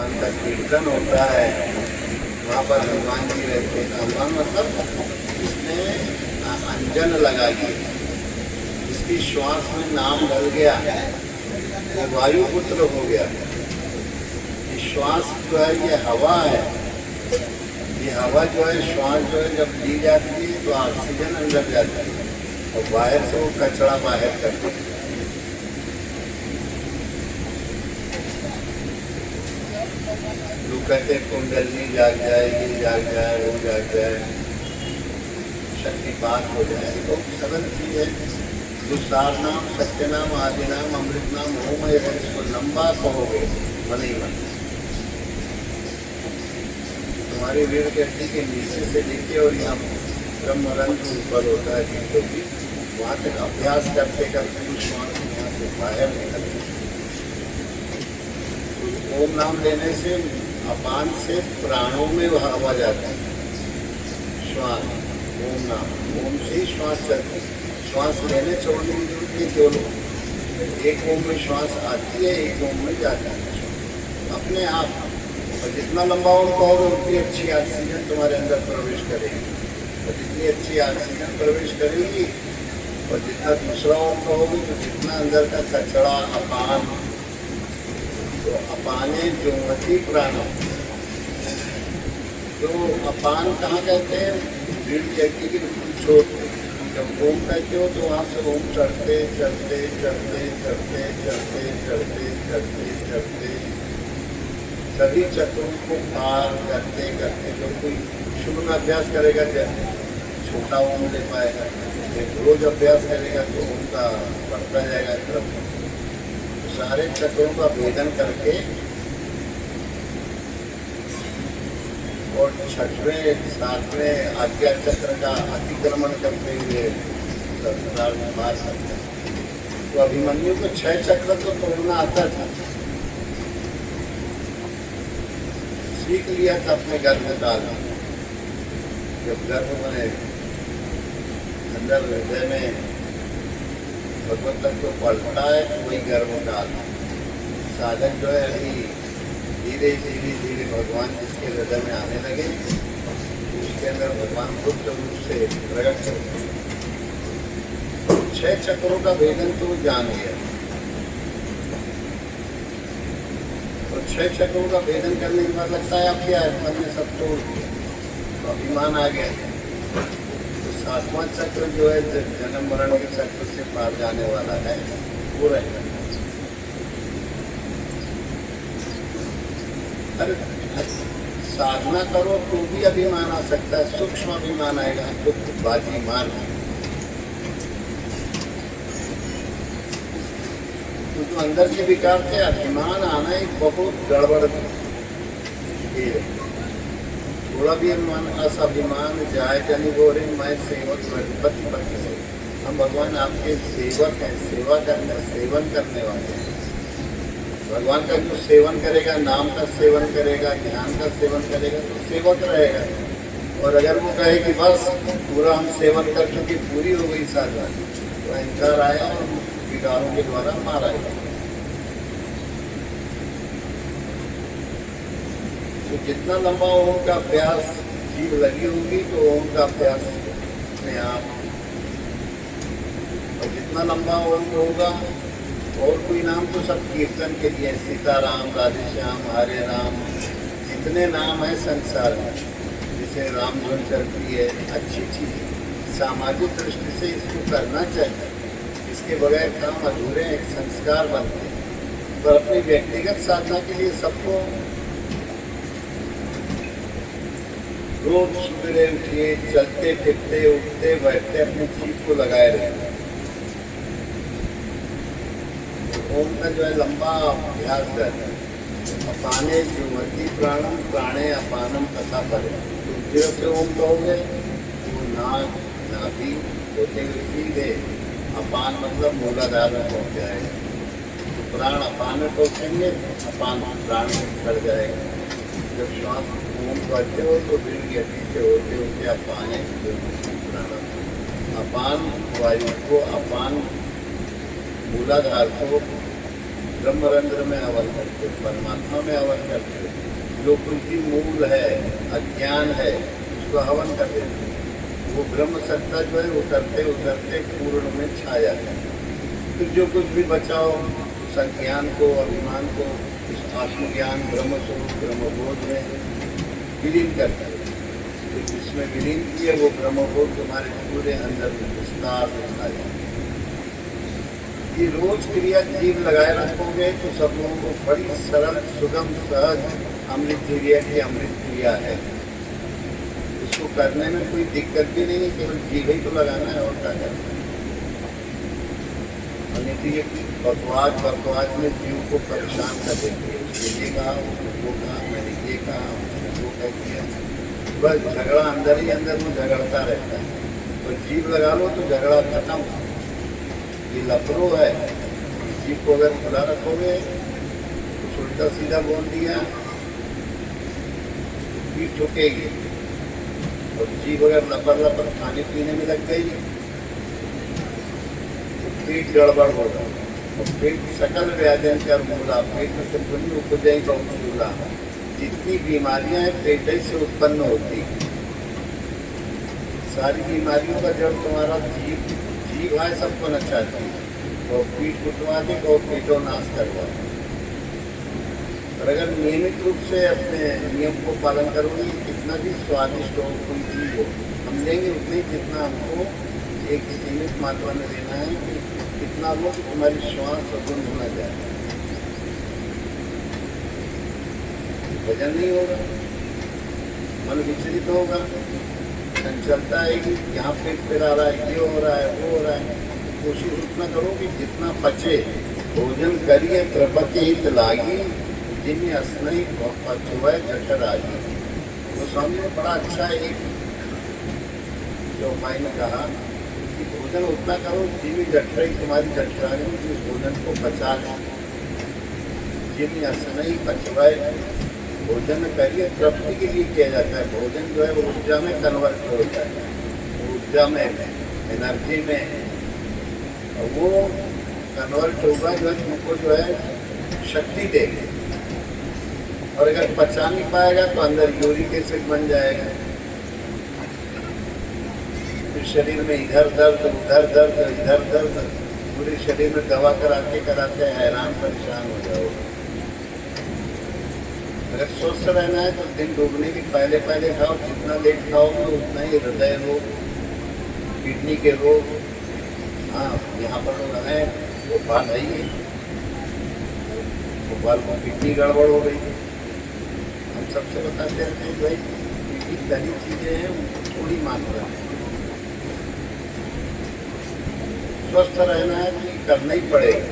भगवान का कीर्तन होता है, वहाँ पर हनुमान जी रहते हैं। हनुमान मतलब इसने अंजन लगा दी, इसकी श्वास में नाम डल गया, वो वायुपुत्र हो गया। ये श्वास जो है ये हवा है, ये हवा जो है श्वास जो है जब ली जाती है तो ऑक्सीजन अंदर जाती है और बाहर से वो कचरा बाहर करती है। लोग कहते हैं कुंडली जाग जाए, ये जाग जाए, वो जाग जाए, शक्तिपात हो जाए। तो सरल चीज है, जो सार नाम, सत्य नाम, आदि नाम, अमृत नाम होमय है, इसको लंबा कहोगे मन ही मन। तुम्हारी रीढ़ की हड्डी के नीचे से लेके और यहाँ ब्रह्मरंध्र ऊपर होता है जिनको भी, वहाँ तक अभ्यास करते करते उस श्वास यहाँ से बाहर निकलते। तो ओम नाम लेने से अपान से प्राणों में हवा जाती है। श्वास ओम नाम, ओम से ही श्वास चलती है। श्वास लेने छोड़ने की जरूरत नहीं, दोनों एक ओम में श्वास आती है, एक ओम में जाती है अपने आप। और जितना लंबा ओम कहोगे उतनी अच्छी ऑक्सीजन तुम्हारे अंदर प्रवेश करेगी, और जितनी अच्छी ऑक्सीजन प्रवेश करेगी और जितना दूसरा ओम कहोगे तो जितना अंदर का कचरा अपान, तो अपाने ज्योति प्राणम। तो अपान कहाँ कहते हैं? रीढ़ की हड्डी के छोड़। जब ओम कहते हो तो वहाँ से ओम चढ़ते चढ़ते चढ़ते चढ़ते चढ़ते चढ़ते चढ़ते चढ़ते सभी चक्रों को पार करते करते, जो कोई शुरू में अभ्यास करेगा जब छोटा ओम ले पाएगा, एक रोज अभ्यास करेगा तो उनका बढ़ता जाएगा क्रम। सारे चक्रों का भेदन करके और छठवें सातवें आज्ञा चक्र का अतिक्रमण करते हुए संसार में मार सकते हैं। तो अभिमन्यु को 6 चक्र तो तोड़ना आता था, सीख लिया था अपने गर्भ काल में। जब गर्भ में अंदर हृदय में भगवत तत्व तो पलटा है तो वही गर्भ काल। साधक जो है अभी धीरे धीरे धीरे भगवान जिसके हृदय में आने लगे, उसके अंदर भगवान गुप्त रूप से प्रकट करते। 6 चक्रों का भेदन तो जान गया, और 6 चक्रों का भेदन करने के बाद लगता है अब क्या है, मन ने सब तोड़ दिया, तो अभिमान आ गया। तो 7वां चक्र जो है जन्म मरण के चक्र से पार जाने वाला है, वो रहेगा। अरे साधना करो तो भी अभिमान आ सकता है, सूक्ष्म अभिमान आएगा, तो बाजी मान। तो अंदर के विकार से अभिमान आना एक बहुत गड़बड़ है। थोड़ा भी अभिमान, असाभिमान जाए जनी बोरे मैं सेवक पति पति से। हम भगवान आपके सेवक हैं, सेवा करने सेवन करने वाले हैं। भगवान का जो सेवन करेगा, नाम का सेवन करेगा, ज्ञान का सेवन करेगा तो सेवक रहेगा। और अगर वो कहे कि बस पूरा हम सेवन कर चुके, पूरी हो गई साधना, तो अहंकार आया और विकारों के द्वारा मारा गया। तो जितना लंबा ओम का अभ्यास जीव लगी होगी तो ओम का अभ्यास अपने आप, और जितना लंबा ओम होगा और कोई नाम तो सब कीर्तन के लिए, सीताराम, राधेश्याम, हरे राम, जितने नाम है संसार में, जिसे राम धुन चलती है, अच्छी चीज सामाजिक दृष्टि से इसको करना चाहिए। इसके बगैर काम अधूरे, एक संस्कार बनते हैं। पर अपनी व्यक्तिगत साधना के लिए सबको रोज सवेरे उठिए, चलते फिरते उठते बैठते अपनी चीज को लगाए रहते। ओम का जो है लंबा अभ्यास करते हैं। अपाने ज्योति प्राणम, प्राणे अपानम तथा परे। तो से ओम कहोगे वो नाक नाभि होते हुए सीधे अपान मतलब मूलाधार में पहुँच जाएगा। तो प्राण अपान में पहुँचेंगे, अपान प्राण में चढ़ जाएगा। जब श्वास ओम करते हो तो रीढ़ की हड्डी से होते होते अपाने प्राण, अपान वायु को, अपान मूलाधार को ब्रह्मरंध्र में हवन करते हो, परमात्मा में हवन करते हो, जो कुछ मूल है, अज्ञान है, उसको हवन कर देते हो। वो ब्रह्म सत्ता जो है उतरते उतरते पूर्ण में छा जाता है। फिर जो कुछ भी बचाओ उस अज्ञान को, अभिमान को, इस आत्मज्ञान ब्रह्म स्वरूप ब्रह्मबोध में विलीन करते हो। तो जिसमें विलीन किए वो ब्रह्मबोध तुम्हारे पूरे अंदर में विस्तार दिखा जाए। ये रोज क्रिया जीव लगाए रखोगे तो सब लोगों को बड़ी सरल, सुगम, सहज अमृत क्रिया की अमृत क्रिया है। इसको करने में कोई दिक्कत भी नहीं है, केवल जीव ही तो लगाना है और क्या करना है। ये बकवास में जीव को परेशान कर देती है। उसने ये कहा, उसने वो कहा, मैंने ये कहा, उसने वो कह दिया। बस झगड़ा अंदर ही अंदर में झगड़ता रहता है। तो जीव लगा लो तो झगड़ा खत्म। ये लफड़ो है। जीव को अगर खुला रखोगे तो उल्टा सीधा बोल दिया, पीठ ठुकेगी। और जीव अगर लपर खाने पीने में लग गई पेट गड़बड़ होगा। और पेट सकल व्याधि कर मूला, पेट में से बुनी उपजई बहुत चूल्हा। जितनी बीमारियां हैं पेट ही से उत्पन्न होती हैं। सारी बीमारियों का जड़ तुम्हारा जीव है, सबको नचाती है और पीठ उठवा दे और पेटों नाश करवा दे। और अगर नियमित रूप से अपने नियम को पालन करोगे, कितना भी स्वादिष्ट हो कोई चीज हो, हम लेंगे उतनी जितना हमको एक सीमित मात्रा में लेना है कि कितना लो कि तुम्हारी श्वास बंद होना जाए। वजन नहीं होगा, मन विचलित होगा, चंचलता आएगी, यहाँ पेट फिरा रहा है, ये हो रहा है, वो हो रहा है। कोशिश उतना करो कि जितना पचे। भोजन करिए प्रपति हित लागी, जिन्हें असनई पचुए जठर आगी। तो स्वामी ने बड़ा अच्छा एक जो भाई ने कहा कि भोजन उतना करो जिन्हें जठर तुम्हारी जठरानी उस भोजन को पचा लें। जिन्हें असनई पचुए भोजन करिए, तृप्ति के लिए किया जाता है। भोजन जो है वो ऊर्जा में कन्वर्ट होता है, ऊर्जा में, एनर्जी में। और वो कन्वर्ट होगा जो है तुमको जो है शक्ति देगा। और अगर पचा नहीं पाएगा तो अंदर यूरिक एसिड बन जाएगा। फिर शरीर में इधर दर्द, उधर दर्द, इधर दर्द, पूरे शरीर में दवा कराते हैरान परेशान हो जाओगे। अगर स्वस्थ रहना है तो दिन डूबने के पहले खाओ। जितना लेट खाओगे उतना ही हृदय रोग, किडनी के रोग, हाँ यहाँ पर लोग हैं भोपाल आइए, भोपाल को किडनी गड़बड़ हो गई। हम सबसे बताते रहते हैं भाई किडनी सारी चीज़ें हैं, थोड़ी मात्रा है। स्वस्थ रहना है तो करना ही पड़ेगा,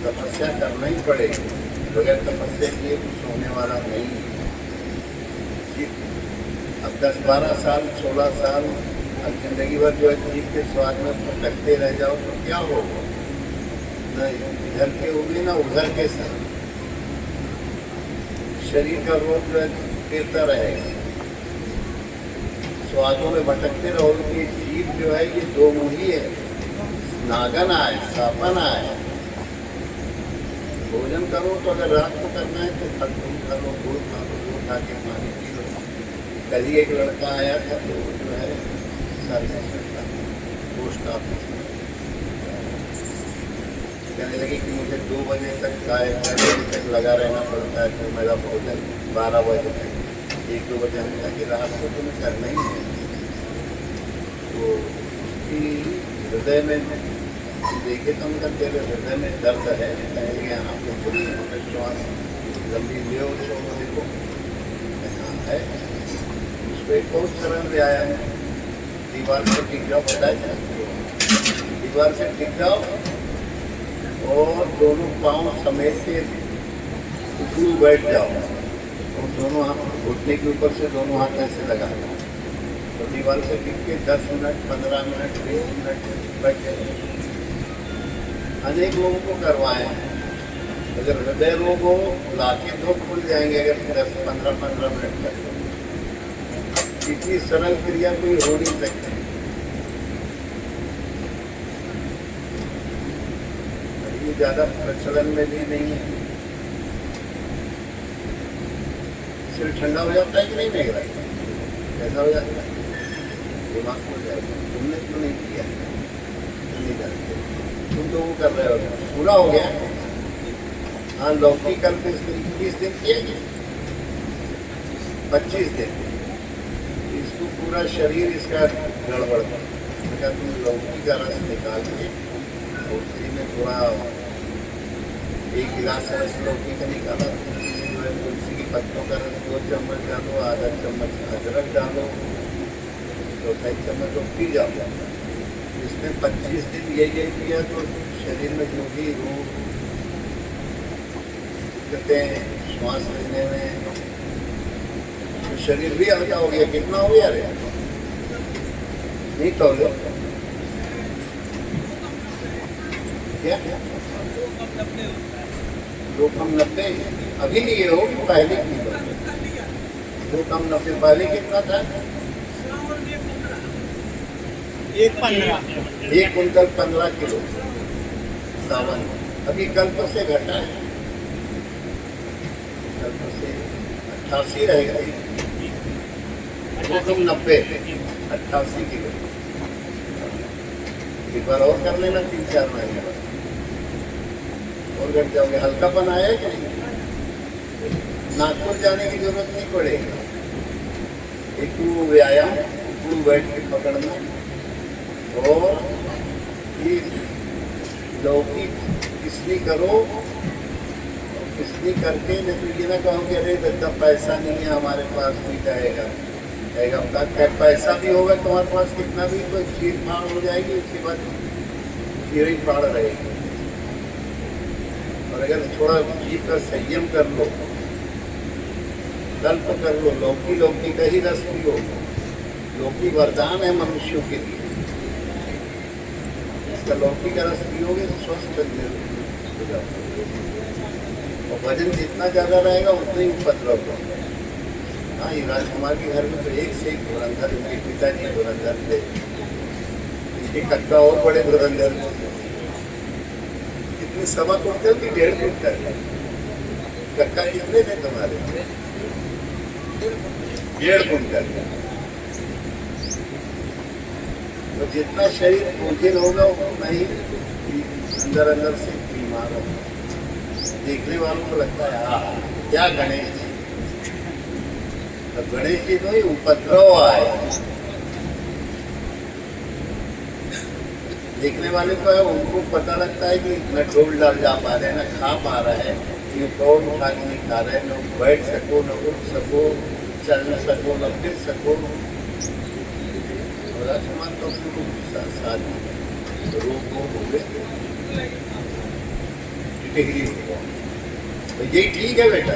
तपस्या करना ही पड़ेगी। बगैर तपस्या किए कुछ होने वाला नहीं है। अब 10-12 साल 16 साल अब जिंदगी भर जो है जीव के स्वाद में भटकते रह जाओ तो क्या होगा? न इधर के होंगे ना उधर के साथ। शरीर का रोग जो है गिरता रहेगा, स्वादों में भटकते रहोगे। जीव जो है ये दो मुही है, नागन आए, सापन आए। भोजन करो तो अगर रात को करना है तो फल फूल खा लो, गुड़ खा लो, गुड़ खा के पानी पी लो। कल ही एक लड़का आया था तो जो है सर्विस करता पोस्ट ऑफिस में, कहने लगे कि मुझे 2 बजे तक 4 बजे तक लगा रहना पड़ता है, तो मेरा भोजन 12 बजे तक। 1-2 बजे हमने कहा कि रात को तुम्हें करना ही है। तो उसकी हृदय में देखे तो उनका तेरे हृदय में दर्द है, कहेंगे यहाँ पे पूरी श्वास लंबी ले देखो यहाँ है। उसको एक बहुत सरल व्यायाम है, दीवार से टिक जाओ, बताया दीवार से टिक जाओ और दोनों पाँव समेट के उठू बैठ जाओ और दोनों हाथ घुटने के ऊपर से दोनों हाथ ऐसे लगा दो। तो दीवार से टिक के 10 मिनट 15 मिनट 20 मिनट बैठ जाए। अनेक लोगों को करवाएं। अगर हृदय रोग हो लाके दो खुल जाएंगे अगर 10-15 मिनट तक। इतनी सरल क्रिया कोई हो नहीं सकती। ज़्यादा प्रचलन में भी नहीं है। सिर ठंडा हो जाता है कि नहीं मेघ राज? कैसा हो जाता है? दिमाग हो जाएगा। तुमने क्यों नहीं किया? नहीं जानते तुम तो वो कर रहे हो, पूरा हो गया। हाँ, लौकी कल 20 दिन किया कि 25 दिन, इसको पूरा शरीर इसका गड़बड़ था। क्या तुम लौकी का रस निकाल के उसी में थोड़ा 1 गिलास रस लौकी का निकाला, जो है तुलसी की पत्तों का रस 2 चम्मच डालो, आधा चम्मच अदरक डालो, 2-2 चम्मच तो पी जाओ। इसमें 25 दिन यही किया तो शरीर में जो भी रोग दिक्कतें श्वास लेने में, तो शरीर भी हल्का हो गया। कितना हो गया रे? नहीं तो क्या 290 अभी लिए हो कि पहले की? 290 पहले कितना था? 1 कुंटल 15 किलो सावन। अभी कल्प से घटा है, कल्प से 88 रहेगा। 290 88 किलो। एक बार और कर लेना 3-4 महीने बाद और घट जाओगे। हल्कापन आया कि नहीं? नागपुर जाने की जरूरत नहीं पड़ेगी। एक तो व्यायाम, बैठ के पकड़ना, और फिर लौकी किसनी करो, किसनी करके नहीं तो ये ना कहो कि अरे दादा पैसा नहीं है हमारे पास, भी जाएगा क्या पैसा भी होगा तुम्हारे पास कितना भी, तो चीर फाड़ हो जाएगी, उसके बाद चीर ही फाड़ रहेगी। और अगर थोड़ा जीव का संयम कर लो, कल्प कर लो, लौकी का ही रस पियो। लौकी वरदान है मनुष्यों के लिए। इसका लौकी का रस पियोगे स्वस्थ हो जाओगे, और वजन जितना ज़्यादा रहेगा उतना ही उपद्रव होगा। हाँ, ये राजकुमार के घर में तो एक से एक धुरंधर, उनके पिताजी धुरंधर थे, इनके कक्का और बड़े धुरंधर। कितने 1.25 कुंटल की 1.5 कुंटल कक्का कितने थे तुम्हारे? 1.5 कुंटल। तो जितना शरीर भोजन होगा उतना ही अंदर से बीमार होगा। देखने वालों को लगता है हाँ क्या गणेश जी, तो गणेश जी तो ही उपद्रव आए। देखने वाले को है, उनको पता लगता है कि न डोल डाल जा पा रहे हैं, न खा पा रहा है, ये दौड़ उठा के नहीं खा रहे, न बैठ सको, न उठ सको, चल न सको, न फिर सको। राजकुमार तो रोग हो गए, तो यही ठीक है बेटा।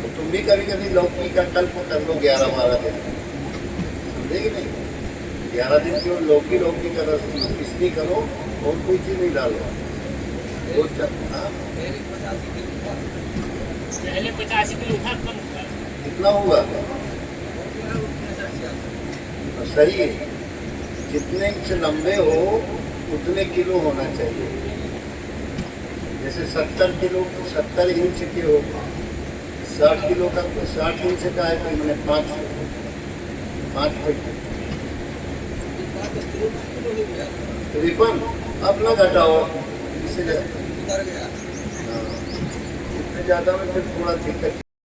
तो तुम भी कभी कभी लौकी का कल्प कर लो 11-12 दिन, समझे कि नहीं? 11 दिन क्यों लौकी का रस किसनी करो, और कोई चीज नहीं डालो। पहले 85 किलो था, कम कितना हुआ? तो सही है, जितने इंच लंबे हो उतने किलो होना चाहिए। जैसे 70 किलो 70 इंच के हो, 60 किलो का 60 इंच का है तो मैंने 5 फीट रिपन अब ना घटाओ, इससे इतने ज़्यादा में फिर थोड़ा दिक्कत